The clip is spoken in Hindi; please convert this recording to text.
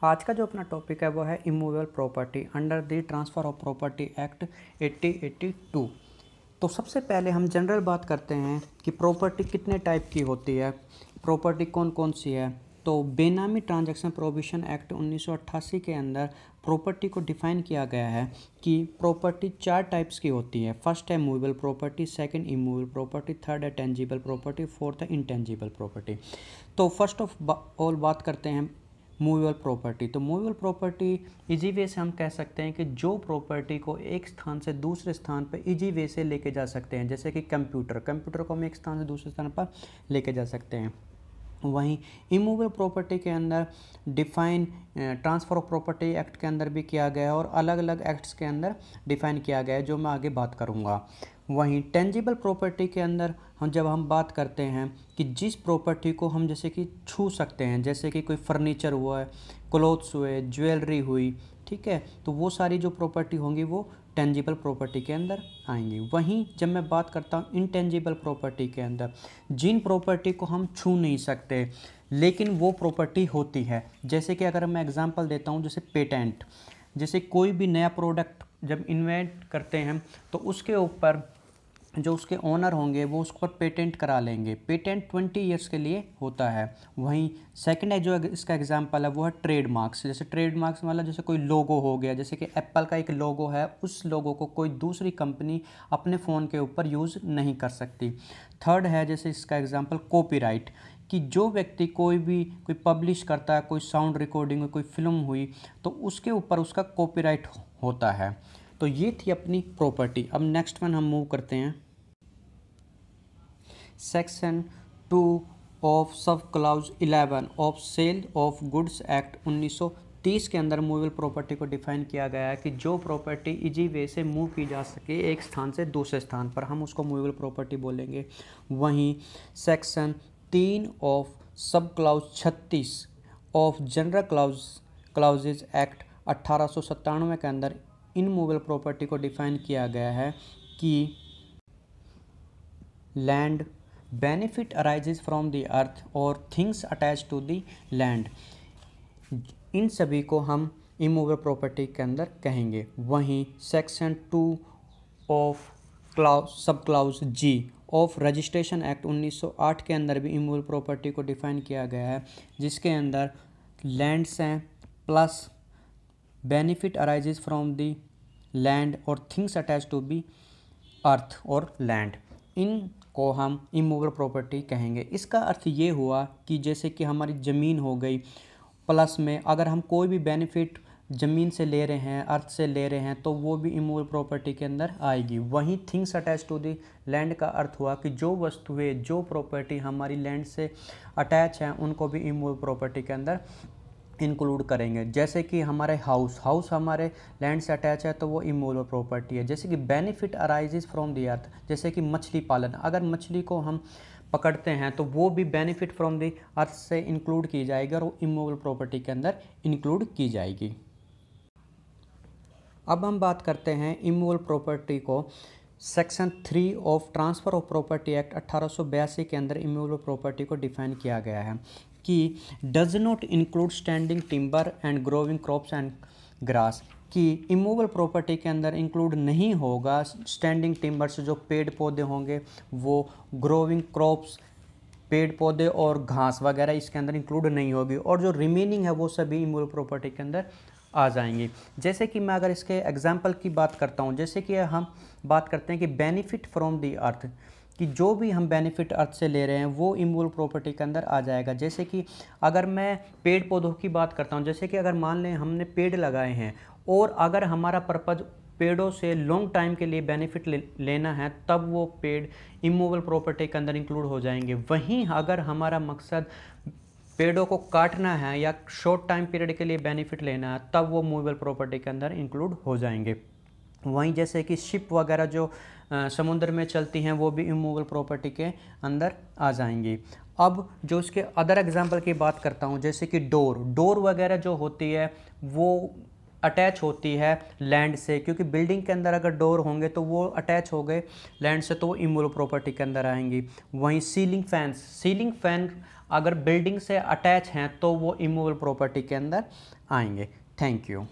आज का जो अपना टॉपिक है वो है immovable property under the transfer of property act 1882। तो सबसे पहले हम जनरल बात करते हैं कि प्रॉपर्टी कितने टाइप की होती है, प्रॉपर्टी कौन कौन सी है। तो बेनामी ट्रांजैक्शन प्रोहिबिशन एक्ट 1988 के अंदर प्रॉपर्टी को डिफाइन किया गया है कि प्रॉपर्टी 4 टाइप्स की होती है। फर्स्ट है movable property, second immovable property, third है टेंजिबल प्रॉपर्टी, फोर्थ है इंटेंजिबल प्रॉपर्टी। तो फर्स्ट ऑफ ऑल बात करते हैं मूवेबल प्रॉपर्टी। तो मूवेबल प्रॉपर्टी इजी वे से हम कह सकते हैं कि जो प्रॉपर्टी को एक स्थान से दूसरे स्थान पर इजी वे से लेके जा सकते हैं, जैसे कि कंप्यूटर को हम एक स्थान से दूसरे स्थान पर लेके जा सकते हैं। वहीं इमूवेबल प्रॉपर्टी के अंदर define transfer of property act के अंदर भी किया गया है और अलग अलग एक्ट्स के अंदर डिफाइन किया गया है, जो मैं आगे बात करूँगा। वहीं टेंजिबल प्रॉपर्टी के अंदर हम बात करते हैं कि जिस प्रॉपर्टी को हम जैसे कि छू सकते हैं, जैसे कि कोई फर्नीचर हुआ है, क्लोथ्स हुए, ज्वेलरी हुई, ठीक है, तो वो सारी जो प्रॉपर्टी होंगी वो टेंजिबल प्रॉपर्टी के अंदर आएंगी। वहीं जब मैं बात करता हूँ इनटेंजिबल प्रॉपर्टी के अंदर, जिन प्रॉपर्टी को हम छू नहीं सकते लेकिन वो प्रॉपर्टी होती है, जैसे कि अगर मैं एग्जांपल देता हूँ, जैसे पेटेंट, जैसे कोई भी नया प्रोडक्ट जब इन्वेंट करते हैं तो उसके ऊपर जो उसके ओनर होंगे वो उसको पेटेंट करा लेंगे। पेटेंट 20 ईयर्स के लिए होता है। वहीं सेकंड है जो इसका एग्जांपल है वो है ट्रेडमार्क्स। जैसे ट्रेडमार्क्स वाला जैसे कोई लोगो हो गया, जैसे कि एप्पल का एक लोगो है, उस लोगो को कोई दूसरी कंपनी अपने फ़ोन के ऊपर यूज़ नहीं कर सकती। थर्ड है जैसे इसका एग्जांपल कॉपीराइट, कि जो व्यक्ति कोई पब्लिश करता है, कोई साउंड रिकॉर्डिंग हुई, कोई फिल्म हुई, तो उसके ऊपर उसका कॉपीराइट होता है। तो ये थी अपनी प्रॉपर्टी। अब नेक्स्ट वन हम मूव करते हैं। Section 2 of sub clause 11 of sale of goods act 1930 के अंदर मूवेबल प्रॉपर्टी को डिफाइन किया गया है कि जो प्रॉपर्टी इजी वे से मूव की जा सके एक स्थान से दूसरे स्थान पर, हम उसको मूवेबल प्रॉपर्टी बोलेंगे। वहीं section 3 of sub clause 36 of general clauses act 1897 के अंदर इनमूवेबल प्रॉपर्टी को डिफाइन किया गया है कि land benefit arises from the earth और things attach to the land, इन सभी को हम इमूवेबल प्रॉपर्टी के अंदर कहेंगे। वहीं section 2 of sub clause G of registration act 1908 के अंदर भी इमूवेबल प्रॉपर्टी को डिफाइन किया गया है, जिसके अंदर लैंड्स हैं plus benefit arises from the land और थिंग्स अटैच टू बी अर्थ और लैंड, इन को हम इमूवेबल प्रॉपर्टी कहेंगे। इसका अर्थ ये हुआ कि जैसे कि हमारी ज़मीन हो गई, प्लस में अगर हम कोई भी बेनिफिट ज़मीन से ले रहे हैं, अर्थ से ले रहे हैं, तो वो भी इमूवेबल प्रॉपर्टी के अंदर आएगी। वहीं things attach to the land का अर्थ हुआ कि जो वस्तुएं, जो प्रॉपर्टी हमारी लैंड से अटैच हैं, उनको भी इमूवेबल प्रॉपर्टी के अंदर इंक्लूड करेंगे। जैसे कि हमारे हाउस हमारे लैंड से अटैच है तो वो इमूवेबल प्रॉपर्टी है। जैसे कि बेनिफिट अराइजेज फ्रॉम द अर्थ, जैसे कि मछली पालन, अगर मछली को हम पकड़ते हैं तो वो भी बेनिफिट फ्रॉम द अर्थ से इंक्लूड की जाएगी और वो इमूवेबल प्रॉपर्टी के अंदर इंक्लूड की जाएगी। अब हम बात करते हैं इमूवेबल प्रॉपर्टी को section 3 of transfer of property act 1882 के अंदर इमूवेबल प्रॉपर्टी को डिफाइन किया गया है कि does not include standing timber and growing crops and grass, कि इमूवेबल प्रॉपर्टी के अंदर इंक्लूड नहीं होगा स्टैंडिंग टिम्बर्स, जो पेड़ पौधे होंगे, वो ग्रोइंग क्रॉप्स, पेड़ पौधे और घास वगैरह इसके अंदर इंक्लूड नहीं होगी, और जो रिमेनिंग है वो सभी इमूवेबल प्रॉपर्टी के अंदर आ जाएंगी। जैसे कि मैं अगर इसके एग्जांपल की बात करता हूँ, जैसे कि हम बात करते हैं कि बेनिफिट फ्रॉम द अर्थ, कि जो भी हम बेनिफिट अर्थ से ले रहे हैं वो इमूवेबल प्रॉपर्टी के अंदर आ जाएगा। जैसे कि अगर मैं पेड़ पौधों की बात करता हूँ, जैसे कि अगर मान लें हमने पेड़ लगाए हैं और अगर हमारा पर्पज़ पेड़ों से लॉन्ग टाइम के लिए बेनिफिट लेना है, तब वो पेड़ इमूवेबल प्रॉपर्टी के अंदर इंक्लूड हो जाएंगे। वहीं अगर हमारा मकसद पेड़ों को काटना है या शॉर्ट टाइम पीरियड के लिए बेनिफिट लेना है, तब वो मूवेबल प्रॉपर्टी के अंदर इंक्लूड हो जाएंगे। वहीं जैसे कि शिप वगैरह जो समुद्र में चलती हैं वो भी इमूवेबल प्रॉपर्टी के अंदर आ जाएंगी। अब जो इसके अदर एग्जांपल की बात करता हूँ, जैसे कि डोर वगैरह जो होती है वो अटैच होती है लैंड से, क्योंकि बिल्डिंग के अंदर अगर डोर होंगे तो वो अटैच हो गए लैंड से, तो वो इमूवेबल प्रॉपर्टी के अंदर आएंगी। वहीं सीलिंग फैन अगर बिल्डिंग से अटैच हैं तो वो इमूवेबल प्रॉपर्टी के अंदर आएंगे। Thank you.